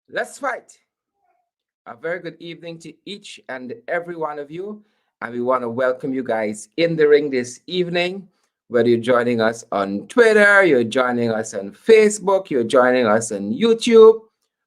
Let's fight. A very good evening to each and every one of you. And we want to welcome you guys in the ring this evening. Whether you're joining us on Twitter, you're joining us on Facebook, you're joining us on YouTube.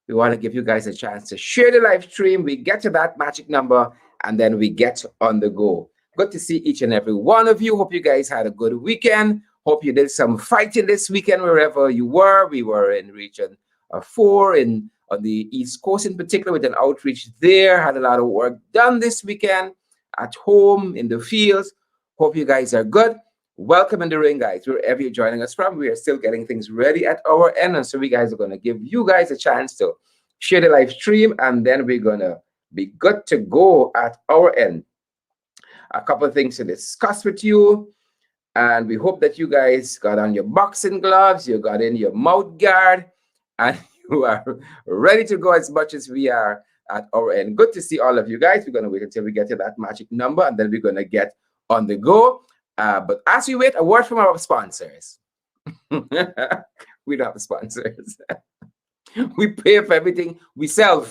We want to give you guys a chance to share the live stream. We get to that magic number and then we get on the go. Good to see each and every one of you. Hope you guys had a good weekend. Hope you did some fighting this weekend wherever you were. We were in region 4 in on the East Coast in particular with an outreach there. Had a lot of work done this weekend at home, in the fields. Hope you guys are good. Welcome in the ring, guys, wherever you're joining us from. We are still getting things ready at our end. And so we guys are going to give you guys a chance to share the live stream. And then we're going to be good to go at our end. A couple of things to discuss with you. And we hope that you guys got on your boxing gloves, you got in your mouth guard, and you are ready to go as much as we are at our end. Good to see all of you guys. We're going to wait until we get to that magic number, and then we're going to get on the go. But as we wait, a word from our sponsors. We don't have sponsors. We pay for everything we sell.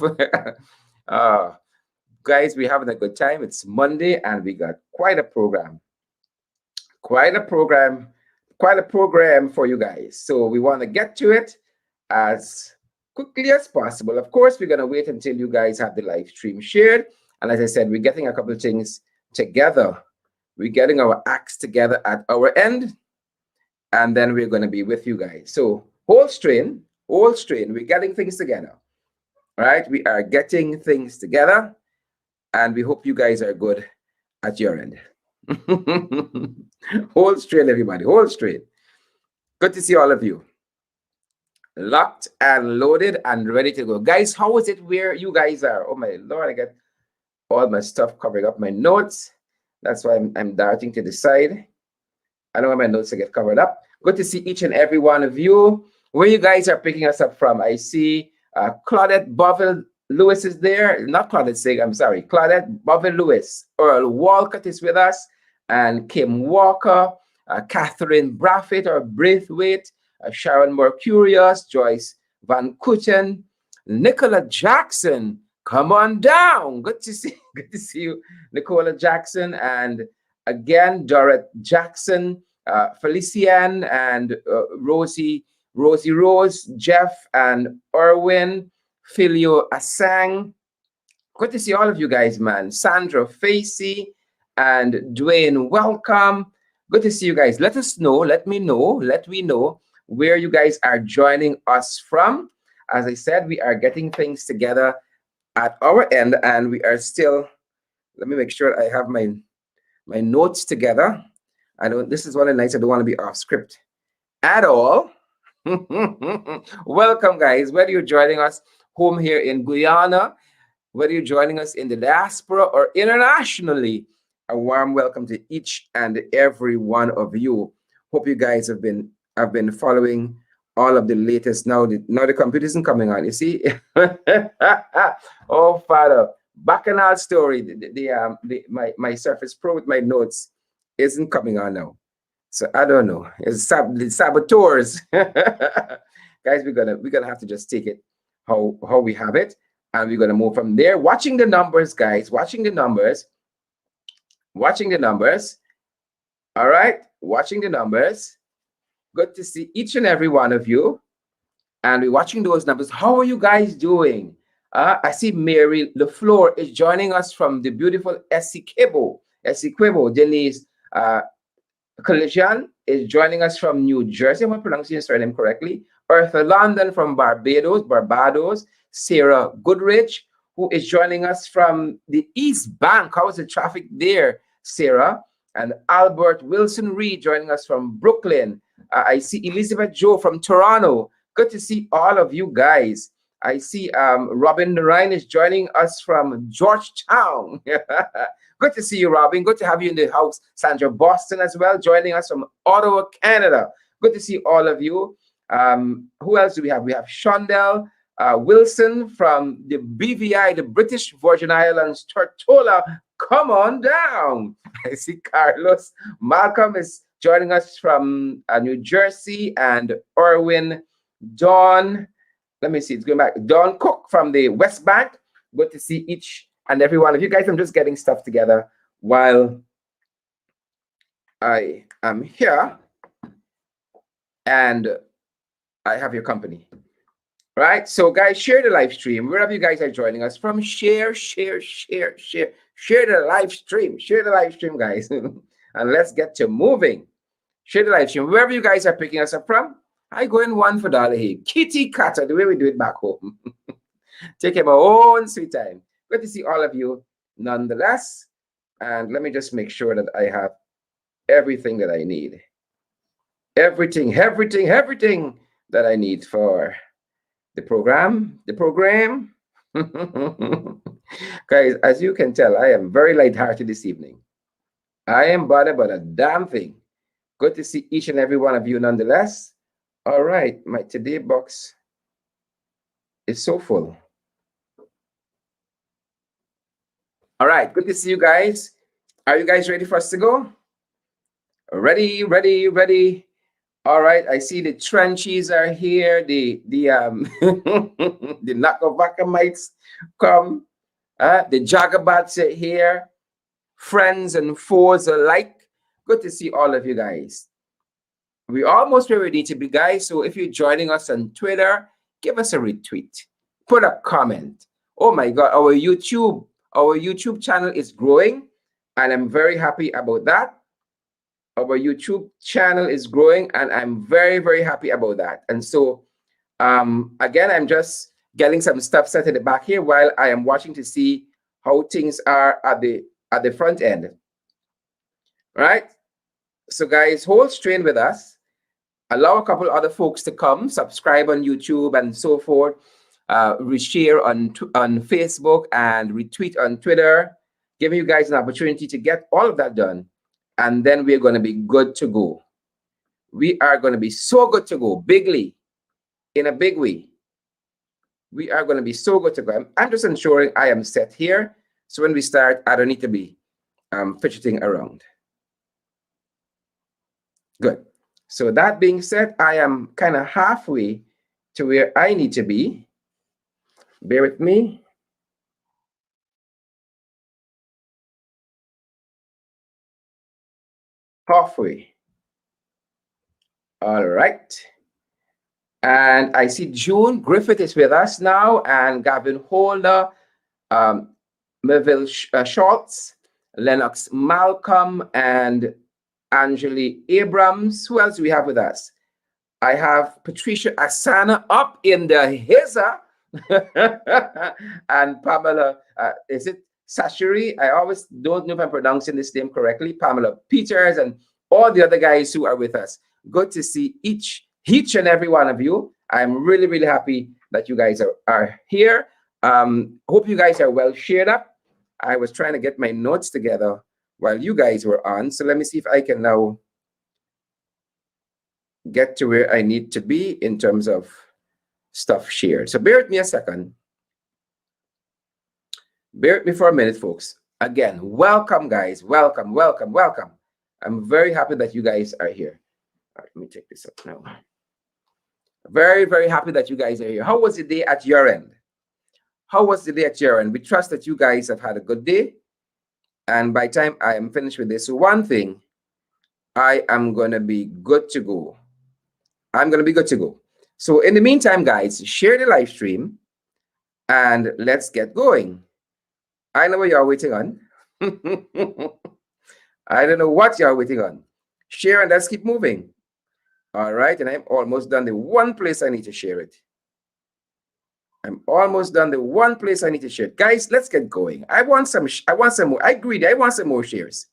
Guys, we're having a good time. It's Monday, and we got quite a program. Quite a program. Quite a program for you guys. So we want to get to it as quickly as possible. Of course, we're going to wait until you guys have the live stream shared. And as I said, we're getting a couple of things together. We're getting our acts together at our end. And then we're going to be with you guys. So hold strain. We're getting things together. All right. We are getting things together. And we hope you guys are good at your end. Hold straight, everybody. Hold straight. Good to see all of you. Locked and loaded and ready to go. Guys, how is it where you guys are? Oh my Lord, I got all my stuff covering up my notes. That's why I'm darting to the side. I don't want my notes to get covered up. Good to see each and every one of you. Where you guys are picking us up from. I see Claudette Boville Lewis is there. Not Claudette Sig, I'm sorry. Claudette Boville Lewis. Earl Walcott is with us. And Kim Walker. Catherine Braithwaite or Braithwaite. Sharon Mercurius, Joyce Van Kooten, Nicola Jackson. Come on down. Good to see you, Nicola Jackson. And again, Dorrit Jackson, Felician, and Rosie Rose, Jeff and Erwin, Filio Asang. Good to see all of you guys, man. Sandra Facey and Dwayne, welcome. Good to see you guys. Let us know. Let me know where you guys are joining us from. As I said, we are getting things together at our end, and we are still. Let me make sure I have my notes together. This is one of the nights I don't want to be off script at all. Welcome, guys. Whether you're joining us home here in Guyana, whether you're joining us in the diaspora or internationally, a warm welcome to each and every one of you. Hope you guys have been following all of the latest. Now the computer isn't coming on. You see? Oh, Father, Bacchanal story. My Surface Pro with my notes isn't coming on now. So I don't know. It's the saboteurs. Guys, we're gonna have to just take it how we have it, and we're gonna move from there. Watching the numbers, guys. Watching the numbers. All right, watching the numbers. Good to see each and every one of you. And we're watching those numbers. How are you guys doing? I see Mary LaFleur is joining us from the beautiful Essequibo. Denise Collision is joining us from New Jersey. Am I pronouncing your surname correctly? Eartha London from Barbados. Sarah Goodrich, who is joining us from the East Bank. How is the traffic there, Sarah? And Albert Wilson Reed joining us from Brooklyn. I see Elizabeth Joe from Toronto. Good to see all of you guys. I see Robin Narayan is joining us from Georgetown. Good to see you, Robin. Good to have you in the house. Sandra Boston as well, joining us from Ottawa, Canada. Good to see all of you. Who else do we have? We have Shondell Wilson from the BVI, the British Virgin Islands, Tortola. Come on down. I see Carlos. Malcolm is joining us from New Jersey, and Erwin, Dawn, Let me see. It's going back. Don Cook from the West Bank. Good to see each and every one of you guys. I'm just getting stuff together while I am here and I have your company. Right? So, guys, share the live stream. Wherever you guys are joining us from, share the live stream. Share the live stream, guys. And let's get to moving. Share the live stream. Wherever you guys are picking us up from, I go in one for Dollar Kitty Cutter, the way we do it back home. Take my own sweet time. Good to see all of you nonetheless. And let me just make sure that I have everything that I need. Everything that I need for the program. Guys, as you can tell, I am very lighthearted this evening. I am bothered about a damn thing. Good to see each and every one of you nonetheless. All right, my today box is so full. All right, good to see you guys. Are you guys ready for us to go? Ready. All right, I see the trenchies are here. The the Nakovakamites come. The Jagabats are here. Friends and foes alike. Good to see all of you guys. We're almost where we need to be, guys. So if you're joining us on Twitter, give us a retweet. Put a comment. Oh my God, our YouTube channel is growing, and I'm very happy about that. Our YouTube channel is growing, and I'm very, very happy about that. And so, again, I'm just getting some stuff set at the back here while I am watching to see how things are at the front end. All right. So, guys, hold straight with us. Allow a couple other folks to come, subscribe on YouTube and so forth, reshare on Facebook and retweet on Twitter, giving you guys an opportunity to get all of that done. And then we're going to be good to go. We are going to be so good to go, bigly, in a big way. We are going to be so good to go. I'm just ensuring I am set here. So when we start, I don't need to be fidgeting around. Good. So that being said, I am kind of halfway to where I need to be. Bear with me. Halfway. All right. And I see June Griffith is with us now, and Gavin Holder, Melville Schultz, Lennox Malcolm, and Angeli Abrams. Who else do we have with us? I have Patricia Asana up in the hizza. And Pamela, is it Sashiri? I always don't know if I'm pronouncing this name correctly. Pamela Peters and all the other guys who are with us. Good to see each and every one of you. I'm really, really happy that you guys are here. Hope you guys are well shared up. I was trying to get my notes together while you guys were on. So let me see if I can now get to where I need to be in terms of stuff shared. So bear with me a second. Bear with me for a minute, folks. Again, welcome, guys. Welcome. I'm very happy that you guys are here. All right, let me take this up now. Very, very happy that you guys are here. How was the day at your end? How was the day at your end? We trust that you guys have had a good day. And by the time I am finished with this, so one thing, I am going to be good to go. I'm going to be good to go. So in the meantime, guys, share the live stream and let's get going. I know what you're waiting on. I don't know what you're waiting on. Share and let's keep moving. All right, and I'm almost done the one place I need to share it. I'm almost done the one place I need to share it. Guys, let's get going. I want some more. I agree. I want some more shares.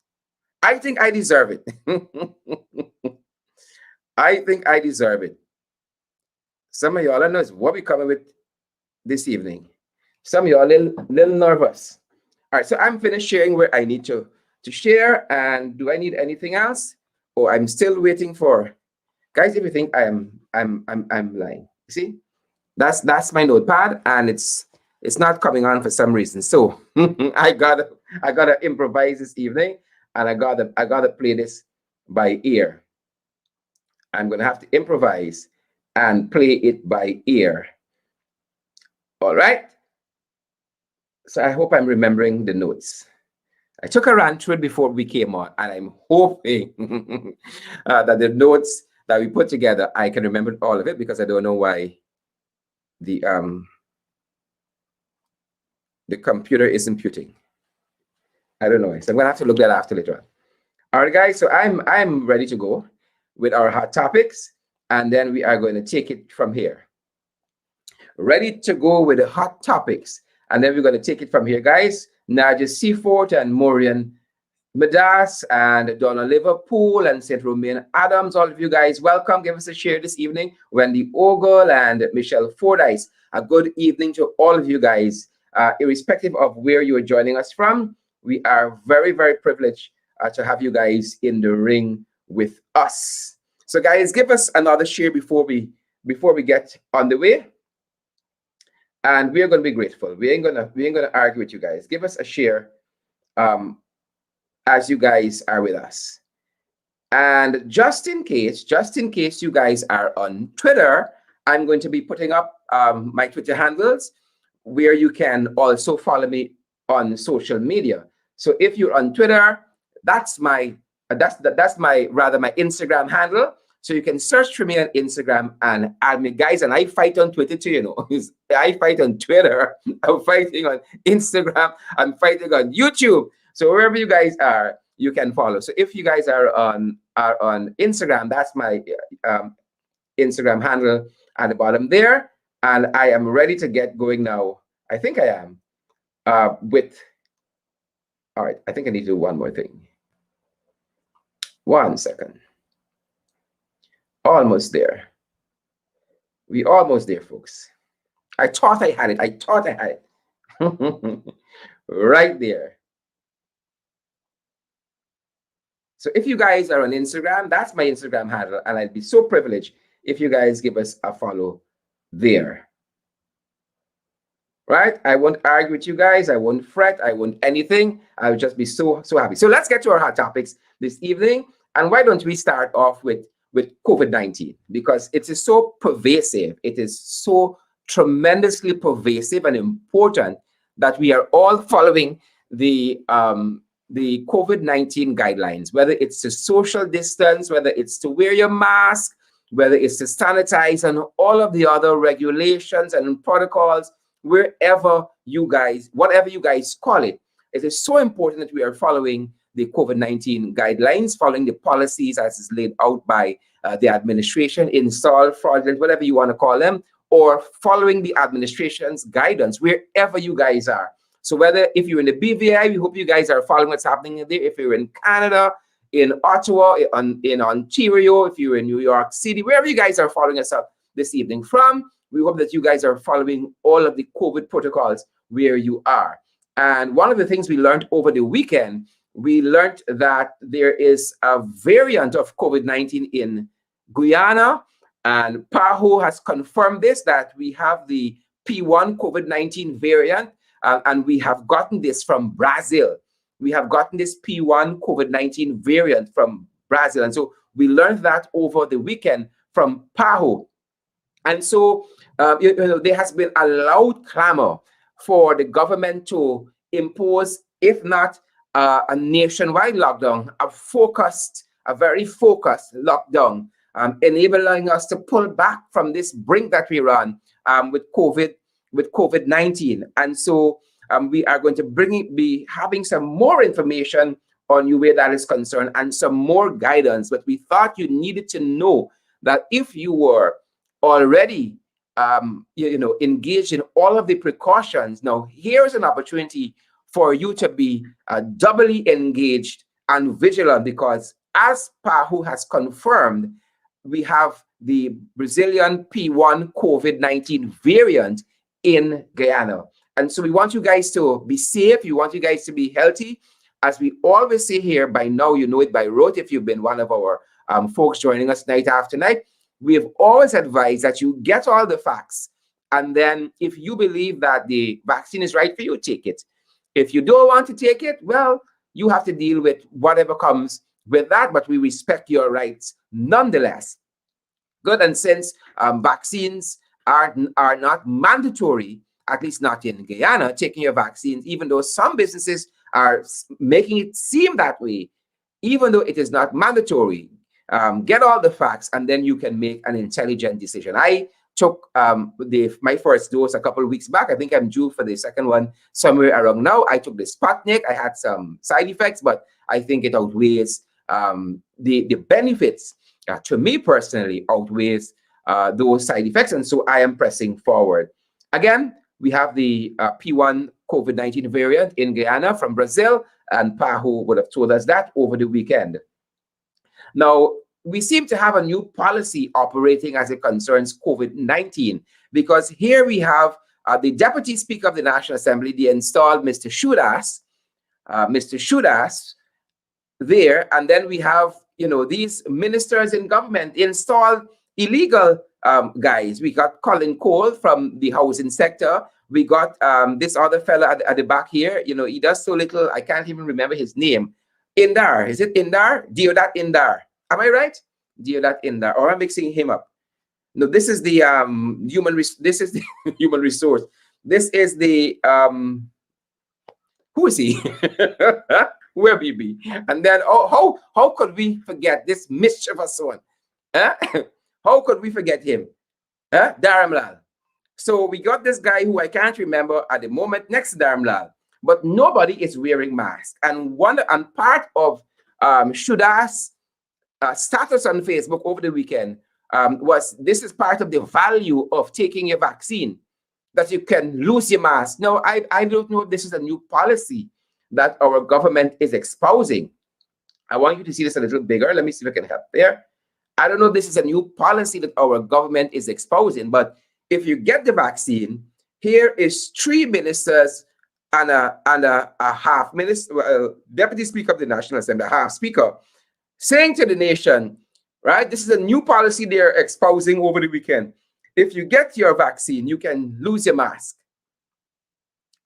I think I deserve it. I think I deserve it. Some of y'all know what we're coming with this evening. Some of y'all a little nervous. All right, so I'm finished sharing where I need to share. And do I need anything else? Or I'm still waiting for, guys, if you think I'm lying. See? That's my notepad, and it's not coming on for some reason. So I gotta improvise this evening, and I gotta play this by ear. I'm gonna have to improvise and play it by ear. All right. So I hope I'm remembering the notes. I took a run through it before we came on, and I'm hoping that the notes that we put together, I can remember all of it because I don't know why the um the computer isn't imputing. I don't know. So I'm gonna have to look that after later on. All right, guys. So I'm ready to go with our hot topics, and then we are going to take it from here. Ready to go with the hot topics, and then we're going to take it from here, guys. Naja Seafort and Maureen Medas and Donna Liverpool and St. Romain Adams, all of you guys, welcome. Give us a share this evening. Wendy Ogle and Michelle Fordyce, a good evening to all of you guys. Irrespective of where you are joining us from, we are very, very privileged to have you guys in the ring with us. So, guys, give us another share before we get on the way, and we're going to be grateful. We ain't gonna argue with you guys. Give us a share. As you guys are with us. And just in case you guys are on Twitter, I'm going to be putting up my Twitter handles where you can also follow me on social media. So if you're on Twitter, that's my my Instagram handle. So you can search for me on Instagram and add me, guys. And I fight on Twitter too, you know. I fight on Twitter. I'm fighting on Instagram. I'm fighting on YouTube. So wherever you guys are, you can follow. So if you guys are on Instagram, that's my Instagram handle at the bottom there. And I am ready to get going now. I think I am. All right, I think I need to do one more thing. 1 second. Almost there. We almost there, folks. I thought I had it. I thought I had it. Right there. So if you guys are on Instagram, that's my Instagram handle, and I'd be so privileged if you guys give us a follow there. Right? I won't argue with you guys. I won't fret. I won't anything. I would just be so happy. So let's get to our hot topics this evening. And why don't we start off with COVID-19? Because it is so pervasive. It is so tremendously pervasive and important that we are all following the COVID-19 guidelines, whether it's to social distance, whether it's to wear your mask, whether it's to sanitize, and all of the other regulations and protocols, whatever you guys call it. It is so important that we are following the COVID-19 guidelines, following the policies as is laid out by the administration, installed, fraudulent, whatever you want to call them, or following the administration's guidance, wherever you guys are. So whether if you're in the BVI, we hope you guys are following what's happening there. If you're in Canada, in Ottawa, in Ontario, if you're in New York City, wherever you guys are following us up this evening from, we hope that you guys are following all of the COVID protocols where you are. And one of the things we learned over the weekend, we learned that there is a variant of COVID-19 in Guyana, and PAHO has confirmed this, that we have the P1 COVID-19 variant. And we have gotten this from Brazil. We have gotten this P1 COVID-19 variant from Brazil. And so we learned that over the weekend from PAHO. And so there has been a loud clamor for the government to impose, if not a nationwide lockdown, a very focused lockdown, enabling us to pull back from this brink that we're on with COVID-19. And so we are going to be having some more information on you where that is concerned and some more guidance. But we thought you needed to know that if you were already engaged in all of the precautions, now here's an opportunity for you to be doubly engaged and vigilant, because as PAHO has confirmed, we have the Brazilian P1 COVID-19 variant in Guyana. And so we want you guys to be safe. We want you guys to be healthy. As we always say here, by now you know it by rote if you've been one of our folks joining us night after night. We have always advised that you get all the facts. And then if you believe that the vaccine is right for you, take it. If you don't want to take it, well, you have to deal with whatever comes with that, but we respect your rights nonetheless. Good. And since vaccines are not mandatory, at least not in Guyana, taking your vaccines, even though some businesses are making it seem that way, even though it is not mandatory. Get all the facts, and then you can make an intelligent decision. I took my first dose a couple of weeks back. I think I'm due for the second one somewhere around now. I took the Sputnik. I had some side effects, but I think it outweighs the benefits. To me personally, outweighs those side effects, and so I am pressing forward. Again, we have the P1 COVID-19 variant in Guyana from Brazil, and Paho would have told us that over the weekend. Now, we seem to have a new policy operating as it concerns COVID-19, because here we have the Deputy Speaker of the National Assembly, the installed Mr. Shudas there, and then we have, these ministers in government, installed illegal guys. We got Colin Cole from the housing sector. We got this other fella at the back here. He does so little, I can't even remember his name. Indar, is it Indar? Deodat Indar. Am I right? Deodat Indar, or I'm mixing him up. No, this is the this is the human resource. This is the who is he? Where we be? And then how could we forget this mischievous one? How could we forget him? Dalrymples. So we got this guy who I can't remember at the moment next to Dalrymples, but nobody is wearing masks. And part of Shudas' status on Facebook over the weekend was, this is part of the value of taking your vaccine, that you can lose your mask. No, I don't know if this is a new policy that our government is espousing. I want you to see this a little bigger. Let me see if I can help there. I don't know if this is a new policy that our government is espousing, but if you get the vaccine, here is 3 ministers and a half minister, Deputy Speaker of the National Assembly, a half speaker, saying to the nation, right, this is a new policy they're espousing over the weekend. If you get your vaccine, you can lose your mask.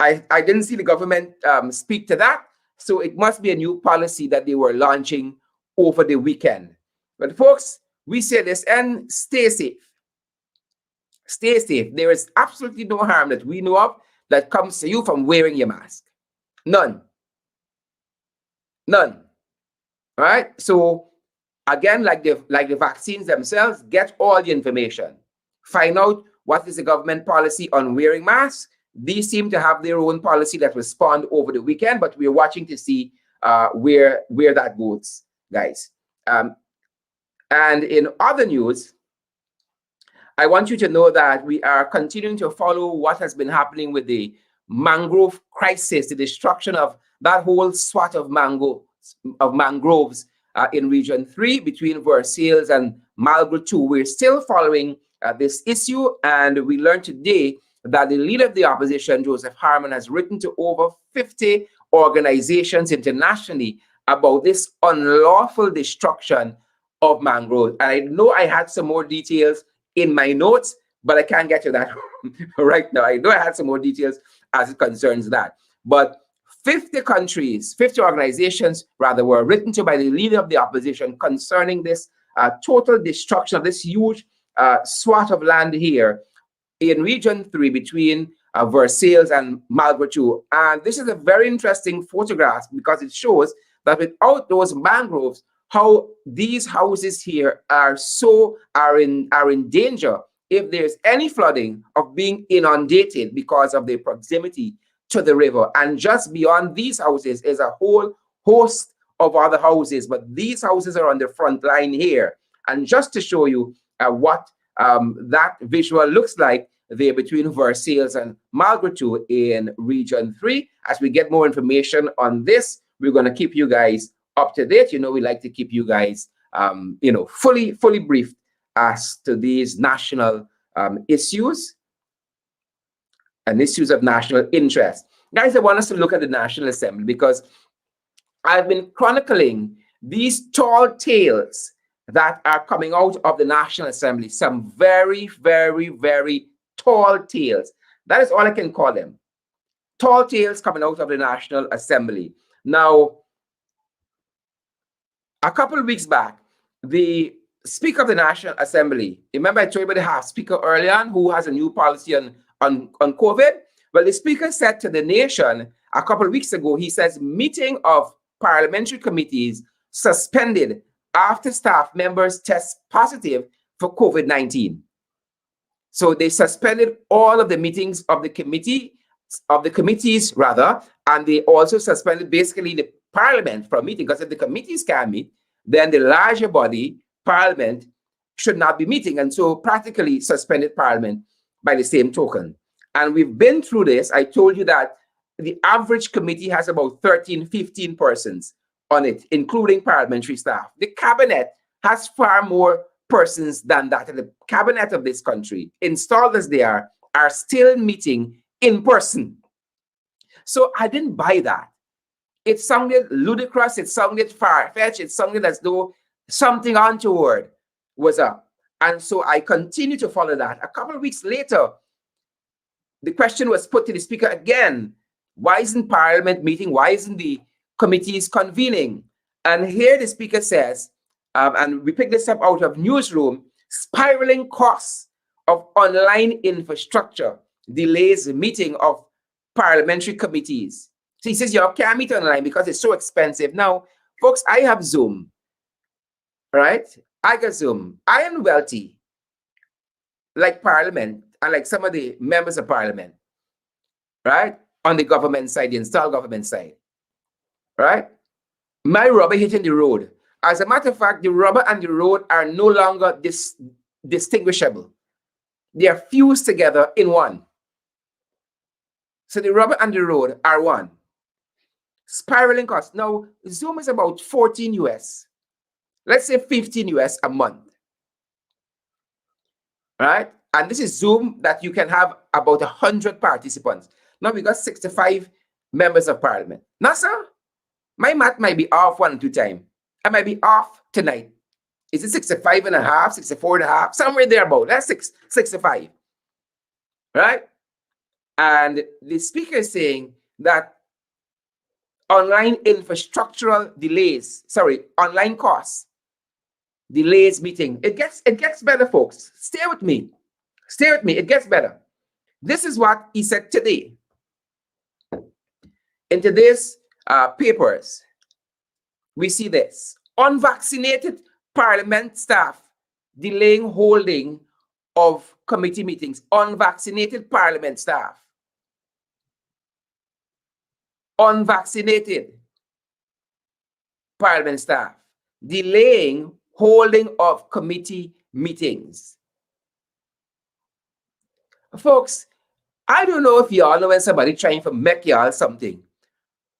I didn't see the government speak to that, so it must be a new policy that they were launching over the weekend. But folks, we say this, and stay safe. Stay safe. There is absolutely no harm that we know of that comes to you from wearing your mask. None. None. All right? So again, like the vaccines themselves, get all the information. Find out what is the government policy on wearing masks. These seem to have their own policy that was spawned over the weekend, but we're watching to see where that goes, guys. And in other news, I want you to know that we are continuing to follow what has been happening with the mangrove crisis, the destruction of that whole swat of mangroves in Region 3 between Versailles and Malgré 2. We're still following this issue, and we learned today that the leader of the opposition, Joseph Harman, has written to over 50 organizations internationally about this unlawful destruction of mangroves. And I know I had some more details in my notes, but I can't get to that right now. I know I had some more details as it concerns that. But 50 countries, 50 organizations rather, were written to by the leader of the opposition concerning this total destruction of this huge swat of land here in Region 3 between Versailles and Malgré 2. And this is a very interesting photograph because it shows that without those mangroves, how these houses here are in danger if there's any flooding of being inundated because of their proximity to the river. And just beyond these houses is a whole host of other houses, but these houses are on the front line here. And just to show you what that visual looks like there between Versailles and Malgré 2 in Region 3. As we get more information on this, we're going to keep you guys up to date. We like to keep you guys, fully briefed as to these national issues and issues of national interest. Guys, I want us to look at the National Assembly because I've been chronicling these tall tales that are coming out of the National Assembly. Some very, very, very tall tales. That is all I can call them. Tall tales coming out of the National Assembly. Now, a couple of weeks back, the Speaker of the National Assembly, remember I told you about the half speaker earlier on who has a new policy on COVID? Well, the speaker said to the nation a couple of weeks ago, he says, meeting of parliamentary committees suspended after staff members test positive for COVID-19. So they suspended all of the meetings of the committees rather, and they also suspended basically the parliament from meeting, because if the committees can't meet, then the larger body, parliament, should not be meeting, and so practically suspended parliament by the same token. And we've been through this. I told you that the average committee has about 13, 15 persons on it, including parliamentary staff. The cabinet has far more persons than that. And the cabinet of this country, installed as they are still meeting in person. So I didn't buy that. It sounded ludicrous. It sounded far-fetched. It sounded as though something untoward was up. And so I continued to follow that. A couple of weeks later, the question was put to the speaker again. Why isn't Parliament meeting? Why isn't the committees convening? And here the speaker says, and we pick this up out of Newsroom, spiraling costs of online infrastructure delays the meeting of parliamentary committees. So he says, you can't meet online because it's so expensive. Now, folks, I have Zoom, right? I got Zoom. I am wealthy, like Parliament, and like some of the members of Parliament, right? On the government side, the installed government side, right? My rubber hitting the road. As a matter of fact, the rubber and the road are no longer distinguishable. They are fused together in one. So the rubber and the road are one. Spiraling costs. Now, Zoom is about 14 US. Let's say 15 US a month. Right? And this is Zoom that you can have about 100 participants. Now we got 65 members of parliament. Now, sir, my math might be off 1 or 2 times. I might be off tonight. Is it 65 and a half, 64 and a half? Somewhere there about. That's 65. Right? And the speaker is saying that online infrastructural delays, online costs, delays meeting. It gets better, folks. Stay with me. Stay with me. It gets better. This is what he said today. In today's papers, we see this. Unvaccinated parliament staff delaying holding of committee meetings. Unvaccinated parliament staff. Unvaccinated parliament staff delaying holding of committee meetings. Folks, I don't know if y'all know when somebody trying to make y'all something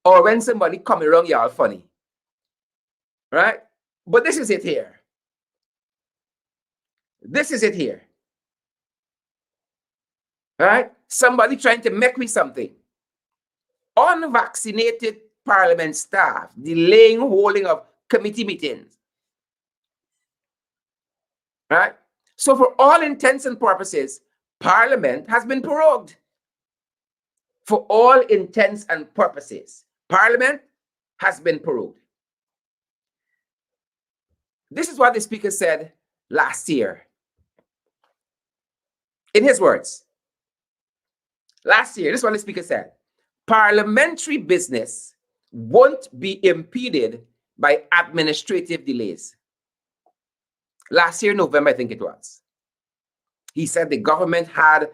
or when somebody coming around y'all funny, right? But this is it here. This is it here. Right? Somebody trying to make me something. Unvaccinated parliament staff delaying holding of committee meetings. Right? So for all intents and purposes, Parliament has been prorogued. For all intents and purposes, Parliament has been prorogued. This is what the speaker said last year. In his words, last year, this is what the speaker said. Parliamentary business won't be impeded by administrative delays. Last year, November, I think it was. He said the government had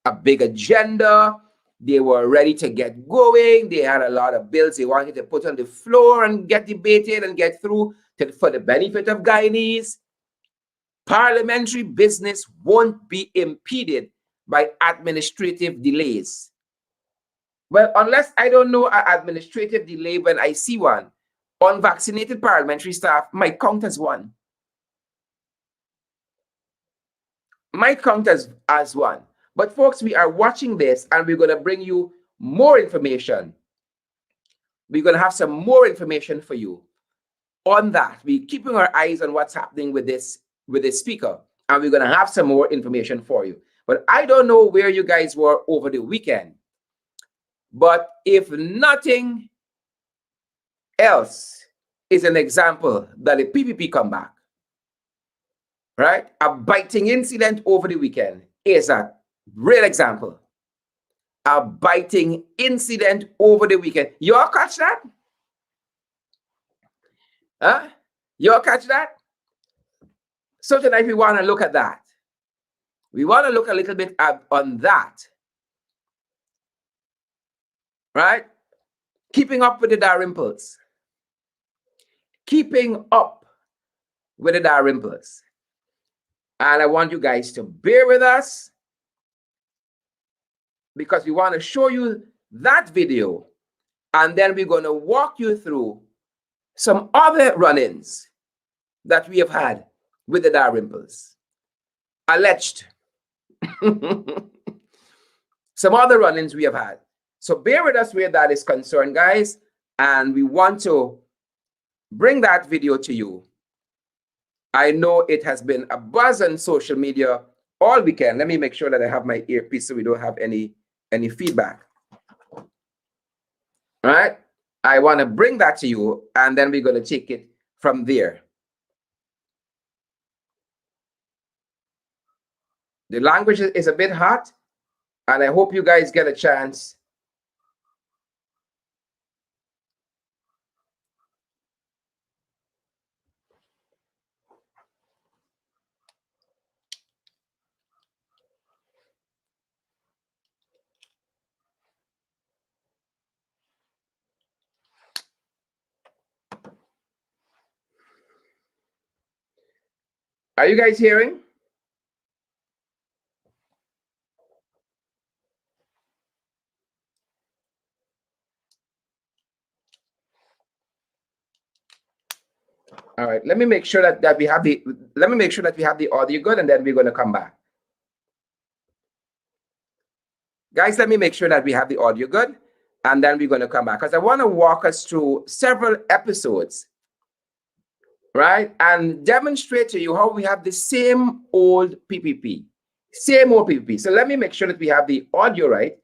a big agenda. They were ready to get going. They had a lot of bills they wanted to put on the floor and get debated and get through for the benefit of Guyanese. Parliamentary business won't be impeded by administrative delays. Well, unless I don't know an administrative delay when I see one, unvaccinated parliamentary staff might count as one. Might count as one. But folks, we are watching this and we're going to bring you more information. We're going to have some more information for you on that. We're keeping our eyes on what's happening with this speaker, and we're going to have some more information for you. But I don't know where you guys were over the weekend. But if nothing else is an example that the PPP come back, right? A biting incident over the weekend is a real example a biting incident over the weekend. You all catch that? Huh? You all catch that? So tonight we want to look at that. We want to look a little bit on that. Right? Keeping up with the Dalrymples. Keeping up with the Dalrymples. And I want you guys to bear with us because we want to show you that video. And then we're going to walk you through some other run-ins that we have had with the Dalrymples. Alleged. Some other run-ins we have had. So bear with us where that is concerned, guys. And we want to bring that video to you. I know it has been a buzz on social media all weekend. Let me make sure that I have my earpiece so we don't have any feedback. All right? I want to bring that to you, and then we're going to take it from there. The language is a bit hot, and I hope you guys get a chance. Are you guys hearing? All right, let me make sure that we have the audio good, and then we're going to come back. Guys, let me make sure that we have the audio good, and then we're going to come back because I want to walk us through several episodes, right? And demonstrate to you how we have the same old PPP. Same old PPP. So let me make sure that we have the audio right,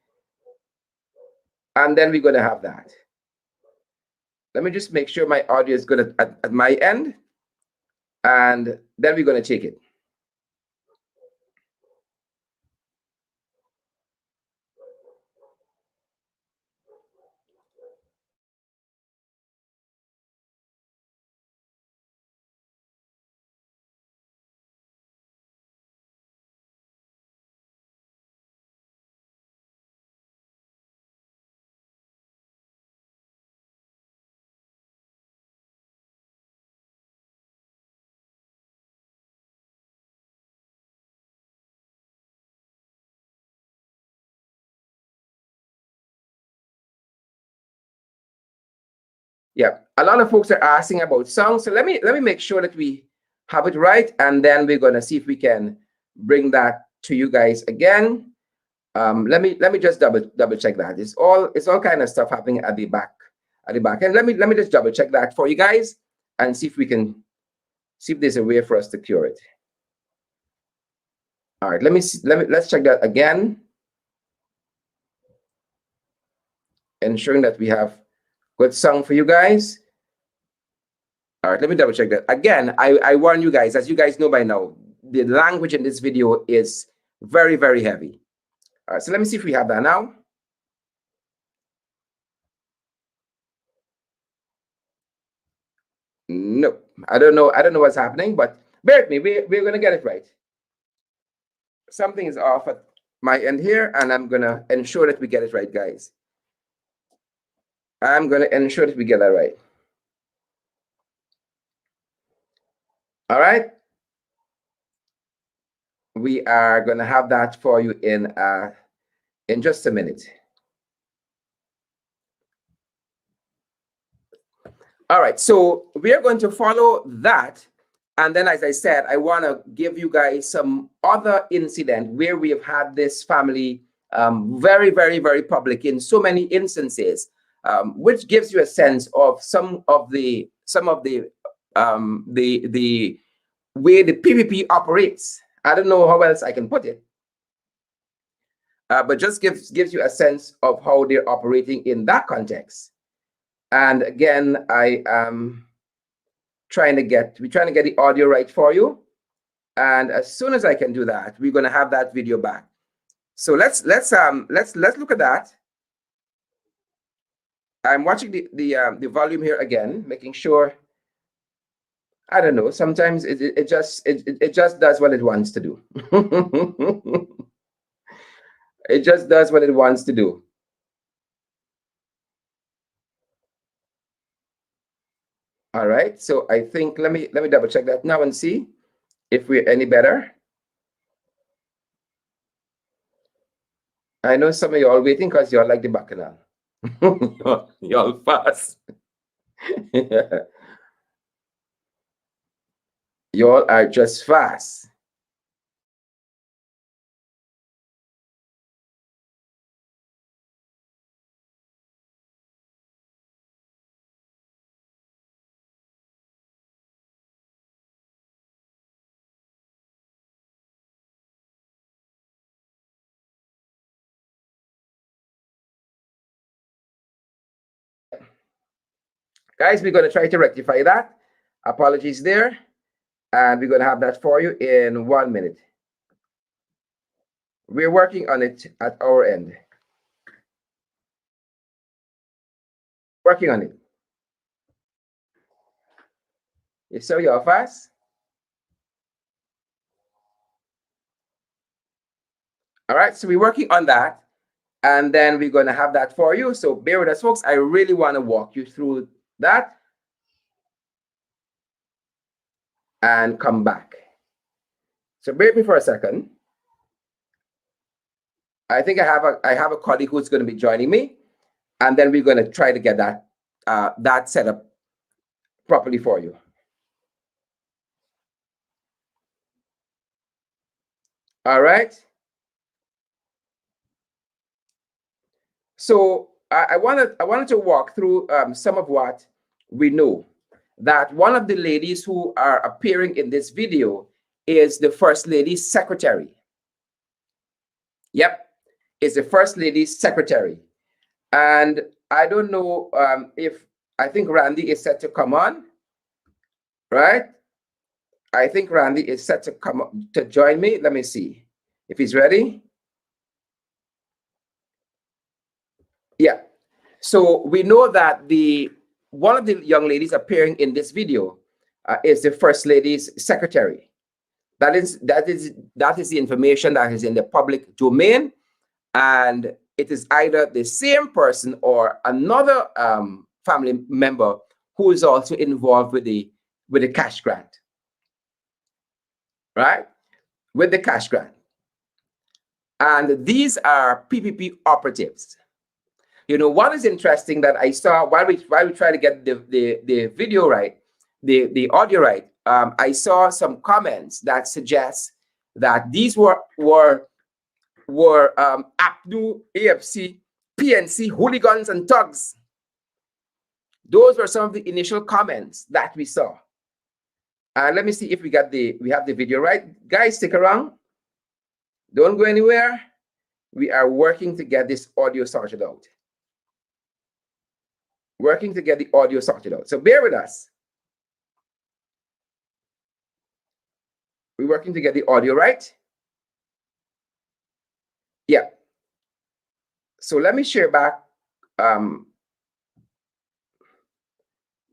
and then we're going to have that. Let me just make sure my audio is good at my end, and then we're going to take it. Yeah, a lot of folks are asking about songs, so let me make sure that we have it right, and then we're gonna see if we can bring that to you guys again. Let me just double check that. It's all kind of stuff happening at the back end. Let me just double check that for you guys and see if we can see if there's a way for us to cure it. All right, let's check that again, ensuring that we have good song for you guys. All right, let me double check that. Again, I warn you guys, as you guys know by now, the language in this video is very, very heavy. All right, so let me see if we have that now. Nope, I don't know what's happening, but bear with me, we're gonna get it right. Something is off at my end here, and I'm gonna ensure that we get it right, guys. I'm gonna ensure that we get that right. All right. We are gonna have that for you in just a minute. All right, so we are going to follow that. And then, as I said, I want to give you guys some other incident where we have had this family very, very, very public in so many instances, which gives you a sense of some of the way the PPP operates. I don't know how else I can put it, but just gives you a sense of how they're operating in that context. And again, I am trying to get the audio right for you. And as soon as I can do that, we're going to have that video back. So let's look at that. I'm watching the volume here again, making sure. I don't know. Sometimes it just does what it wants to do. It just does what it wants to do. All right. So I think let me double check that now and see if we're any better. I know some of y'all waiting because y'all like the bacchanal. Y'all fast. Y'all are just fast. Guys, we're going to try to rectify that. Apologies there. And we're going to have that for you in 1 minute. We're working on it at our end. Working on it. Yes, sir, you're fast. All right, so we're working on that. And then we're going to have that for you. So bear with us, folks. I really want to walk you through that and come back. So bear with me for a second. I think I have a colleague who's going to be joining me, and then we're going to try to get that set up properly for you. All right. So I wanted to walk through some of what we know. That one of the ladies who are appearing in this video is the First Lady's secretary. Yep, is the First Lady's secretary. And I don't know if, I think Randy is set to come on, right? I think Randy is set to come to join me. Let me see if he's ready. Yeah. So we know that one of the young ladies appearing in this video is the First Lady's secretary. That is the information that is in the public domain, and it is either the same person or another family member who is also involved with the cash grant, right? With the cash grant, and these are PPP operatives. You know what is interesting that I saw while we try to get the video right, the audio right. I saw some comments that suggest that these were APNU, AFC, PNC hooligans and thugs. Those were some of the initial comments that we saw. Let me see if we have the video right. Guys, stick around. Don't go anywhere. We are working to get this audio sorted out. Working to get the audio sorted out. So bear with us. We're working to get the audio right. Yeah. So let me share back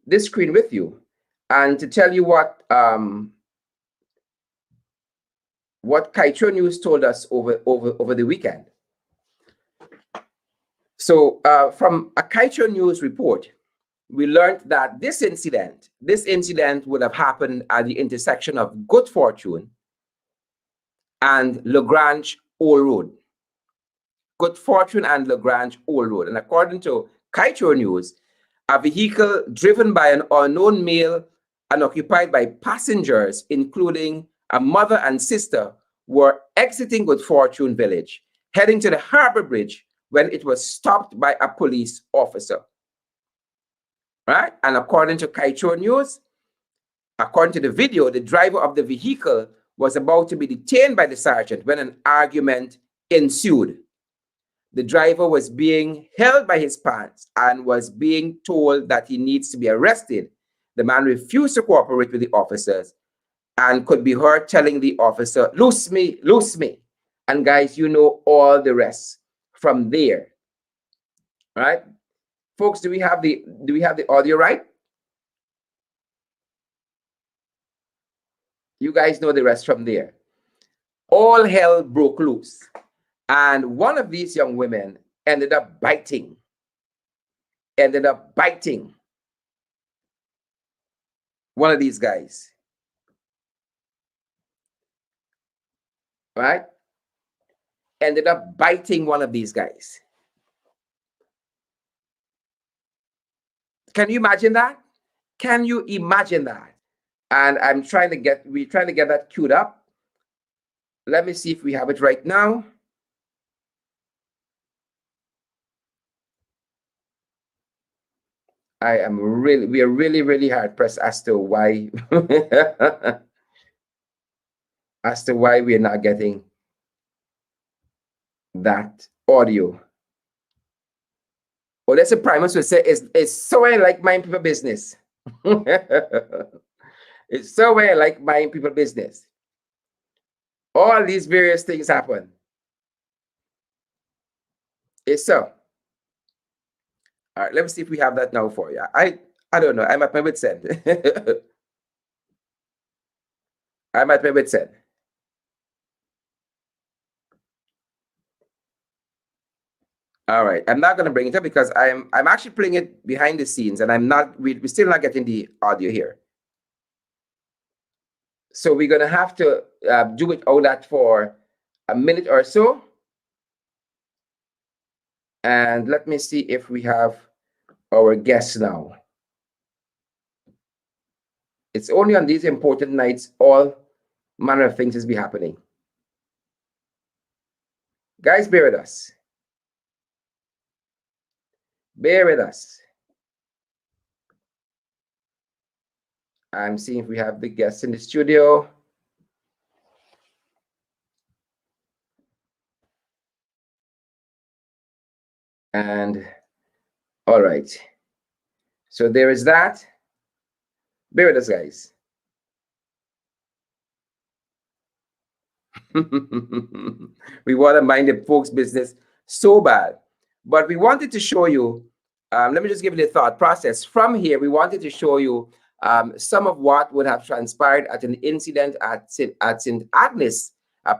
this screen with you, and to tell you what Kaitro News told us over the weekend. So from a Kaitro News report, we learned that this incident would have happened at the intersection of Good Fortune and Lagrange Old Road. Good Fortune and Lagrange Old Road. And according to Kaitro News, a vehicle driven by an unknown male and occupied by passengers, including a mother and sister, were exiting Good Fortune Village, heading to the Harbor Bridge when it was stopped by a police officer. Right? And according to Kaitro News, according to the video, the driver of the vehicle was about to be detained by the sergeant when an argument ensued. The driver was being held by his pants and was being told that he needs to be arrested. The man refused to cooperate with the officers and could be heard telling the officer, "Loose me, loose me." And guys, you know all the rest from there. Right? Folks, do we have the audio right? You guys know the rest from there. All hell broke loose. And one of these young women ended up biting one of these guys. Right? Ended up biting one of these guys. Can you imagine that? Can you imagine that? And we're trying to get that queued up. Let me see if we have it right now. We are really, really hard pressed as to why, as to why we are not getting that audio. Oh, that's a primus would say it's so I like mind people business. It's so I like mind people business. All these various things happen. It's so. All right, let me see if we have that now for you. I don't know. I'm at my wit's end. I'm at my wit's end. All right, I'm not going to bring it up because I'm actually playing it behind the scenes, and we're still not getting the audio here. So we're going to have to do it all that for a minute or so. And let me see if we have our guests now. It's only on these important nights all manner of things is be happening. Guys, bear with us. Bear with us. I'm seeing if we have the guests in the studio. And all right. So there is that. Bear with us, guys. We want to mind the folks' business so bad. But we wanted to show you, let me just give you the thought process. From here, we wanted to show you some of what would have transpired at an incident at St. Agnes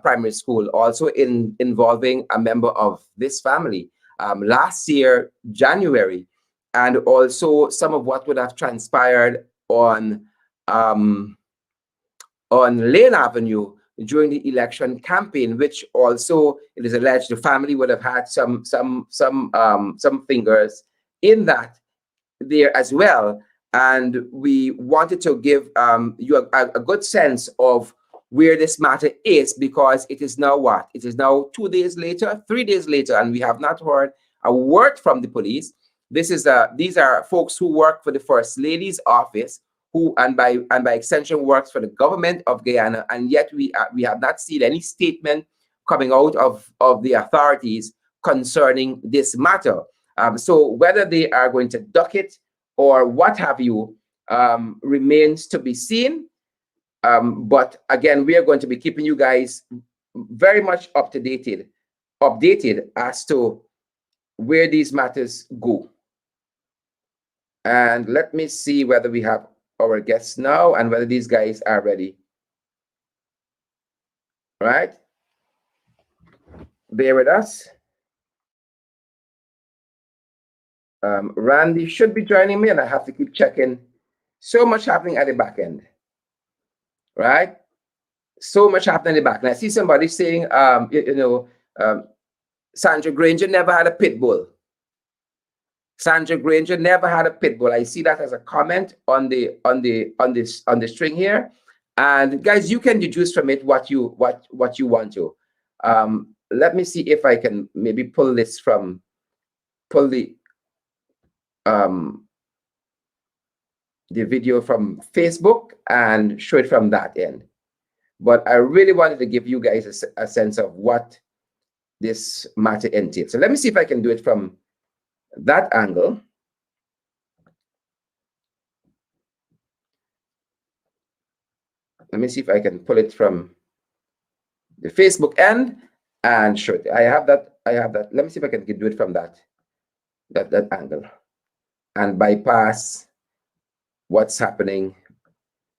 Primary School, also involving a member of this family last year, January, and also some of what would have transpired on Lane Avenue during the election campaign, which also it is alleged the family would have had some fingers in that there as well. And we wanted to give you a good sense of where this matter is, because it is now what? It is now 2 days later, 3 days later, and we have not heard a word from the police. These are folks who work for the First Lady's office, who and by extension works for the government of Guyana, and yet we have not seen any statement coming out of the authorities concerning this matter. So whether they are going to duck it or what have you remains to be seen. But again, we are going to be keeping you guys very much updated as to where these matters go. And let me see whether we have our guests now and whether these guys are ready. All right? Bear with us. Randy should be joining me, and I have to keep checking. So much happening at the back end. Right? So much happening at the back. And I see somebody saying, Sandra Granger never had a pit bull. Sandra Granger never had a pit bull. I see that as a comment on the string here. And guys, you can deduce from it what you want to. Let me see if I can maybe pull the video from Facebook and show it from that end. But I really wanted to give you guys a sense of what this matter entails. So let me see if I can do it from that angle. Let me see if I can pull it from the Facebook end. and show it. I have that. I have that. Let me see if I can do it from that angle and bypass what's happening,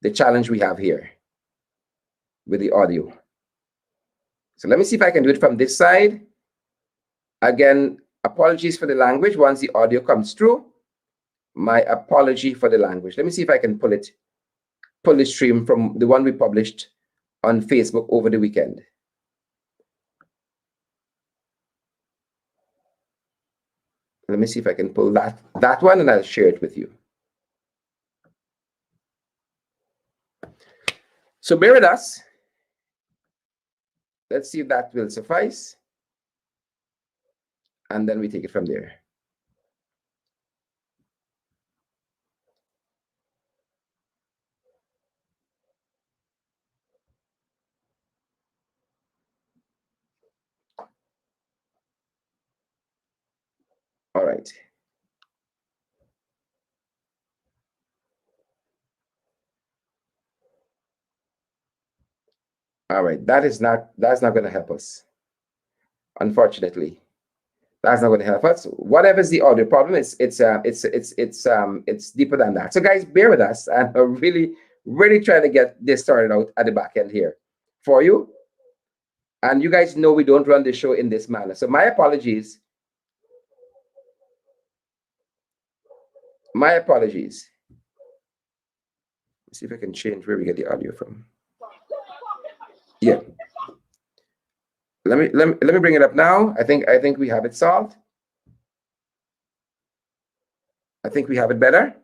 the challenge we have here with the audio. So let me see if I can do it from this side. Again, apologies for the language once the audio comes through. My apology for the language. Let me see if I can pull the stream from the one we published on Facebook over the weekend. Let me see if I can pull that one, and I'll share it with you. So bear with us. Let's see if that will suffice. And then we take it from there. All right. All right. That's not going to help us. Unfortunately, that's not going to help us. Whatever's the audio problem, it's deeper than that. So guys, bear with us, and we're really trying to get this started out at the back end here for you. And you guys know we don't run the show in this manner. So my apologies. My apologies. Let's see if I can change where we get the audio from. Yeah. Let me bring it up now. I think we have it solved. I think we have it better.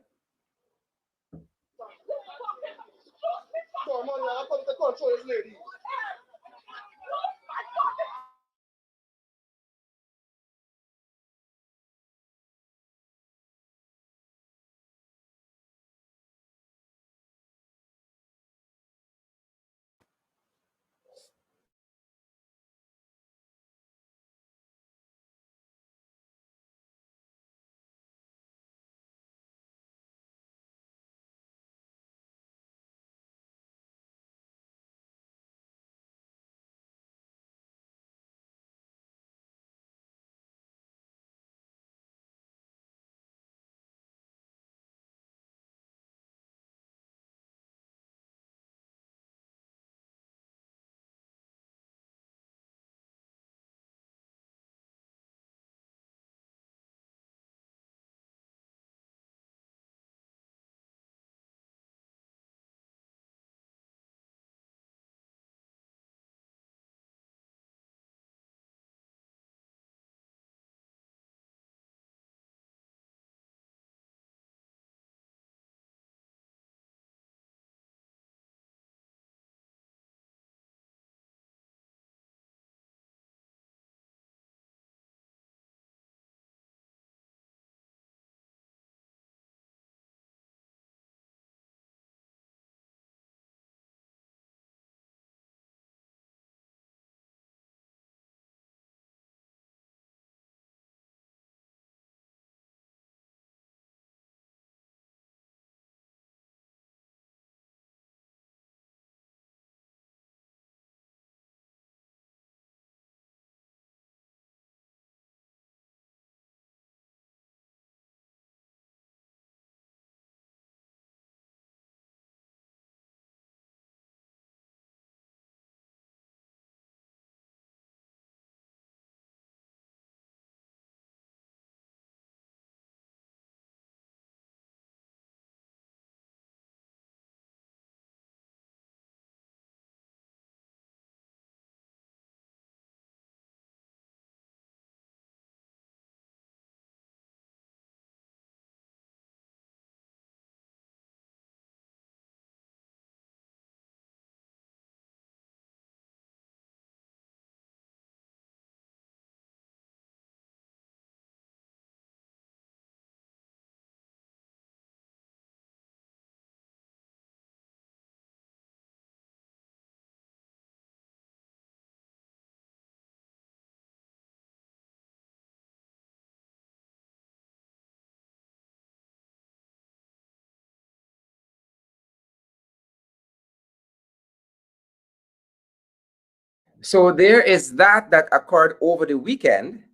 So there is that occurred over the weekend.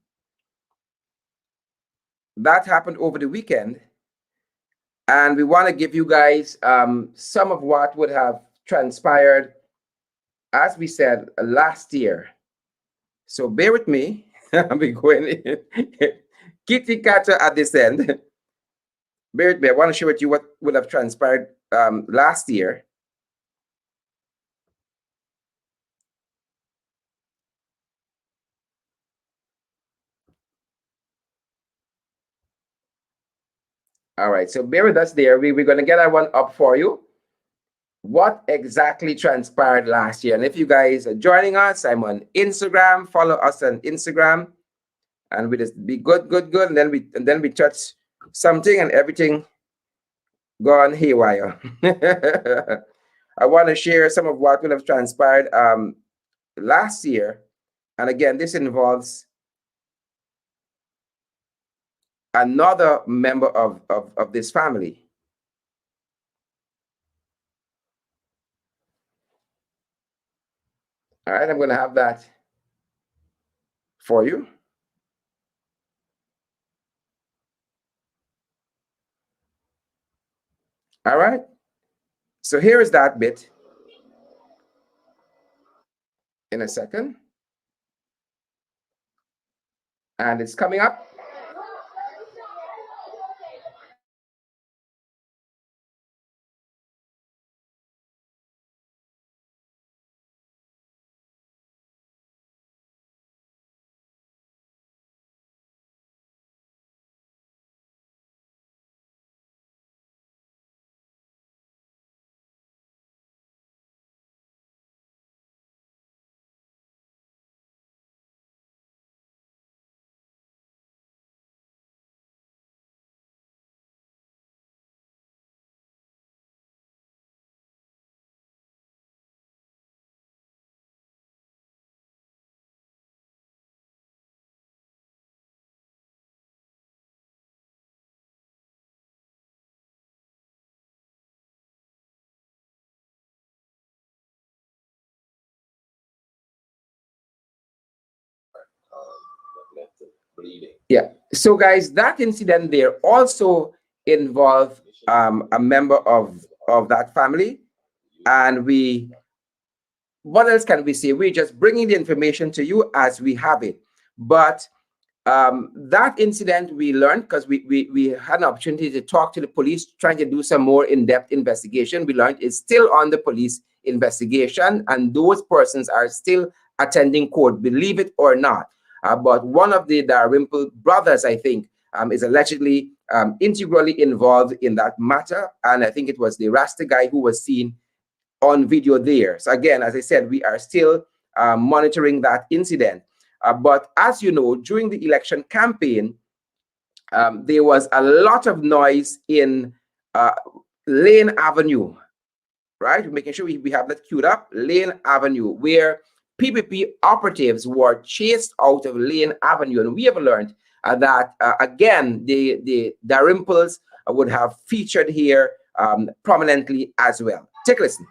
That happened over the weekend, and we want to give you guys some of what would have transpired, as we said last year. So bear with me. I'll be going in. Kitty Catcher at this end. Bear with me. I want to share with you what would have transpired last year. All right. So bear with us there. We're going to get that one up for you. What exactly transpired last year? And if you guys are joining us, I'm on Instagram. Follow us on Instagram, and we just be good, good, good, and then we touch something, and everything gone haywire. I want to share some of what will have transpired last year, and again, this involves another member of this family. All right, I'm going to have that for you. All right. So here is that bit in a second, and it's coming up. Yeah. So, guys, that incident there also involved a member of that family, and we. What else can we say? We're just bringing the information to you as we have it. But that incident we learned because we had an opportunity to talk to the police, trying to do some more in-depth investigation. We learned it's still on the police investigation, and those persons are still attending court, believe it or not. But one of the Dalrymple brothers, I think, is allegedly integrally involved in that matter, and I think it was the Rasta guy who was seen on video there. So again, as I said, we are still monitoring that incident. But as you know, during the election campaign, there was a lot of noise in uh, Lane Avenue, right? We're making sure we have that queued up. Lane Avenue, where PPP operatives were chased out of Lane Avenue. And we have learned that, again, the Dalrymples would have featured here prominently as well. Take a listen.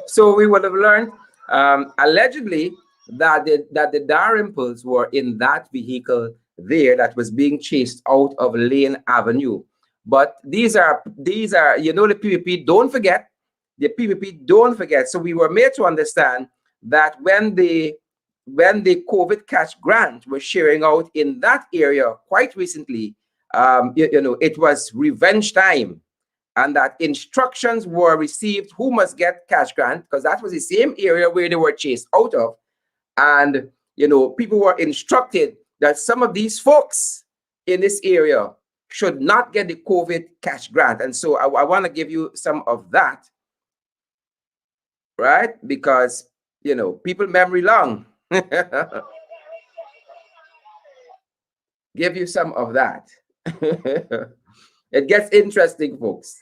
So we would have learned allegedly that the Dalrymples were in that vehicle there that was being chased out of Lane Avenue. But these are the PVP. Don't forget the PVP. Don't forget. So we were made to understand that when the COVID cash grant was sharing out in that area quite recently, it was revenge time, and that instructions were received who must get cash grant, because that was the same area where they were chased out of. And people were instructed that some of these folks in this area should not get the COVID cash grant. And so I want to give you some of that, right? Because people memory long. Give you some of that. It gets interesting, folks.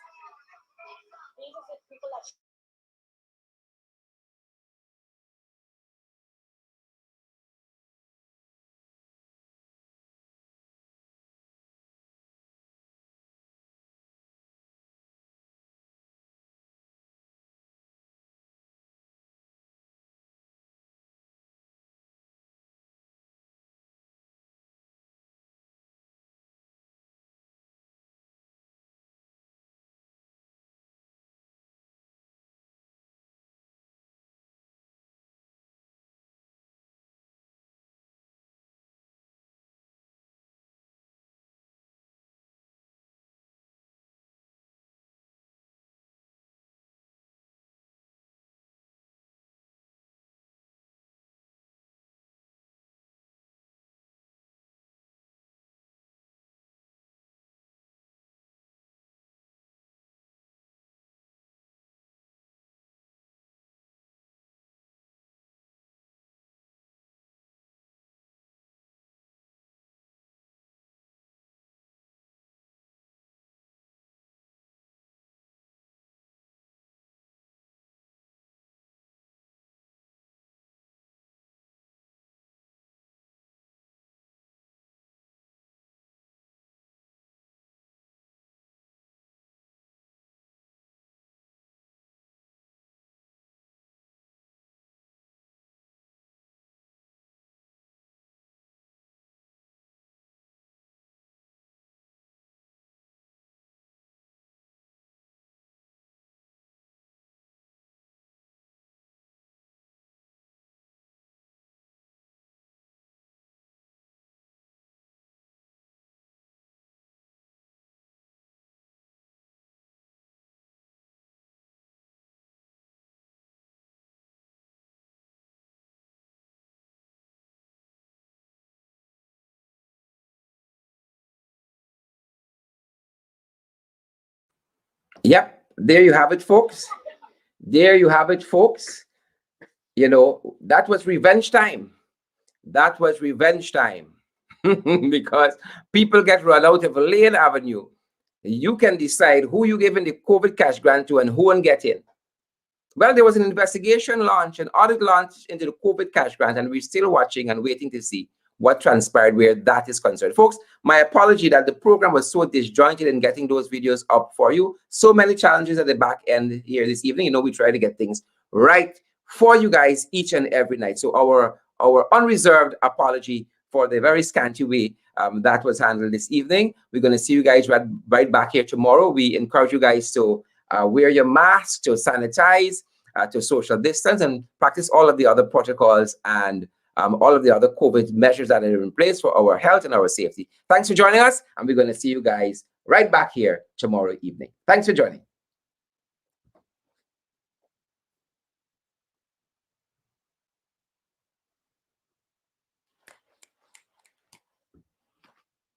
Yep, there you have it, folks. There you have it, folks. That was revenge time. That was revenge time. Because people get run out of Lane Avenue. You can decide who you giving the COVID cash grant to and who won't get in. Well, there was an investigation launch, an audit launch into the COVID cash grant, and we're still watching and waiting to see what transpired where that is concerned. Folks, my apology that the program was so disjointed in getting those videos up for you. So many challenges at the back end here this evening. We try to get things right for you guys each and every night. So our unreserved apology for the very scanty way that was handled this evening. We're going to see you guys right back here tomorrow. We encourage you guys to wear your mask, to sanitize, to social distance, and practice all of the other protocols and all of the other COVID measures that are in place for our health and our safety. Thanks for joining us, and we're going to see you guys right back here tomorrow evening. Thanks for joining.